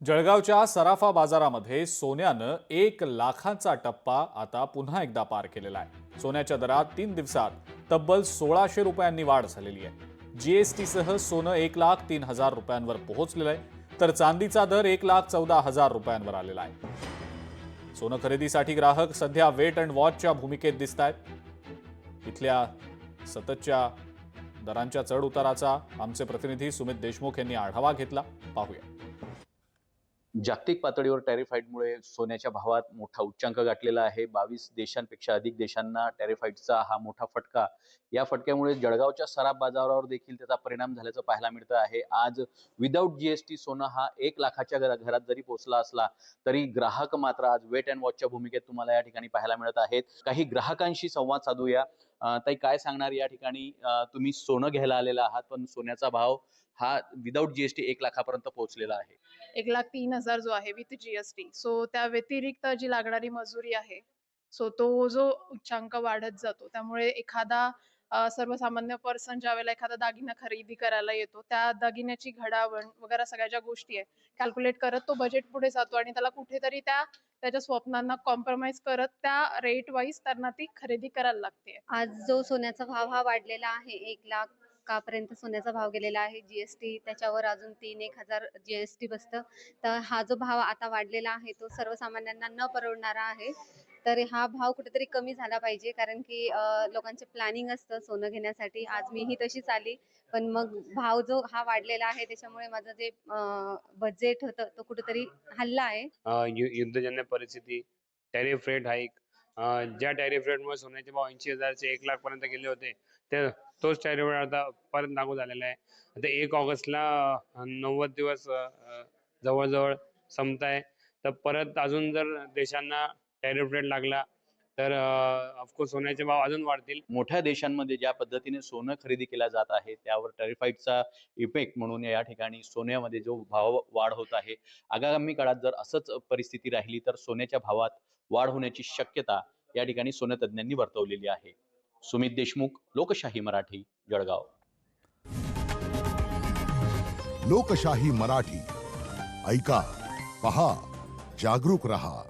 जळगावच्या सराफा बाजारामध्ये सोन्यानं 1 लाखाचा टप्पा आता पुन्हा एकदा पार केलेला आहे। सोन्याच्या दरात 3 दिवसात तब्बल 1600 रुपयांनी वाढ झालेली आहे। जीएसटीसह सोनं 1,03,000 रुपयांवर पोहोचलेलं आहे, तर चांदीचा दर 1,14,000 रुपयांवर आलेला आहे। सोनं खरेदीसाठी ग्राहक सध्या वेट अँड वॉचच्या भूमिकेत दिसत आहेत। इथल्या सततच्या दरांच्या चढ उताराचा आमचे प्रतिनिधी सुमित देशमुख यांनी आढावा घेतला, पाहूया। जागतिक पातळीवर टॅरिफ हाईटमुळे सोन्याच्या भावात मोठा उच्चांक गाठलेला आहे। 22 देशांपेक्षा अधिक देशांना टॅरिफ हाईटचा हा मोठा फटका, या फटक्यामुळे जळगावच्या सराफ बाजारावर देखील त्याचा परिणाम झाल्याचं पाहायला मिळतं आहे। आज विदाऊट जीएसटी सोनं हा 1 लाखाच्या घरात जरी पोहोचला असला तरी ग्राहक मात्र आज वेट अँड वॉचच्या भूमिकेत तुम्हाला या ठिकाणी पाहायला मिळत आहेत। काही ग्राहकांशी संवाद साधूया। ताई, काय सांगणार या ठिकाणी? तुम्ही सोनं घ्यायला आलेला आहात, पण सोन्याचा भाव हा विदाऊट जीएसटी 1 लाखापर्यंत पोहोचलेला आहे। 1,03,000 जो आहे विथ जीएसटी, सो त्या व्यतिरिक्त जी लागणारी मजुरी आहे, सो तो जो उच्चांक वाढत जातो, त्यामुळे एखादा सर्वसामान्य पर्सन ज्यावेळेला एखादा दागिना खरेदी करायला येतो, त्या दागिन्याची घडावण वगैरे सगळ्या ज्या गोष्टी आहे कॅल्क्युलेट करत तो बजेट पुढे जातो आणि त्याला कुठेतरी त्याच्या स्वप्नांना कॉम्प्रोमाइज करत त्या रेट वाईज त्यांना ती खरेदी करायला लागते। आज जो सोन्याचा भाव हा वाढलेला आहे, 1 लाखापर्यंत सोन्याचा भाव गेलेला आहे। जीएसटी त्याच्यावर अजून 3-1,000 जीएसटी बसतं, तर हा जो भाव आता वाढलेला आहे तो सर्वसामान्यांना न परवडणारा आहे। तर हा भाव कुठेतरी कमी झाला पाहिजे, कारण की लोकांचे प्लॅनिंग असतं सोनं घेण्यासाठी। आज मीही तशीच आली, पण मग भाव जो हा वाढलेला आहे त्याच्यामुळे माझं जे बजेट होतं तो कुठेतरी हलला आहे। युद्धजन्य परिस्थिती, टॅरिफ रेट हाईक, ज्या टॅरिफ रेटमुळे सोन्याचे भाव 80,000 चे 1 लाख पर्यंत गेले होते, ते तोच टॅरिफ रेट आता परत लागू झालेला आहे। आता 1 ऑगस्टला 90 दिवस जवळजवळ संपताय, तर परत अजून जर देशांना टॅरिफ रेट लागला तर ऑफकोर्स सोन्याचे भाव अजून वाढतील। मोठ्या देशांमध्ये ज्या पद्धतीने सोनं खरेदी केला जात आहे त्यावर टॅरिफ हाईटचा इफेक्ट म्हणून या ठिकाणी सोन्यामध्ये जो भाव वाढ होत आहे, आगामी काळात जर असंच परिस्थिती राहिली तर सोन्याच्या भावात वाढ होण्याची शक्यता या ठिकाणी सोनतज्ञांनी वर्तवलेली आहे। सुमित देशमुख, लोकशाही मराठी, जळगाव। लोकशाही मराठी ऐका, पहा, जागरूक रहा।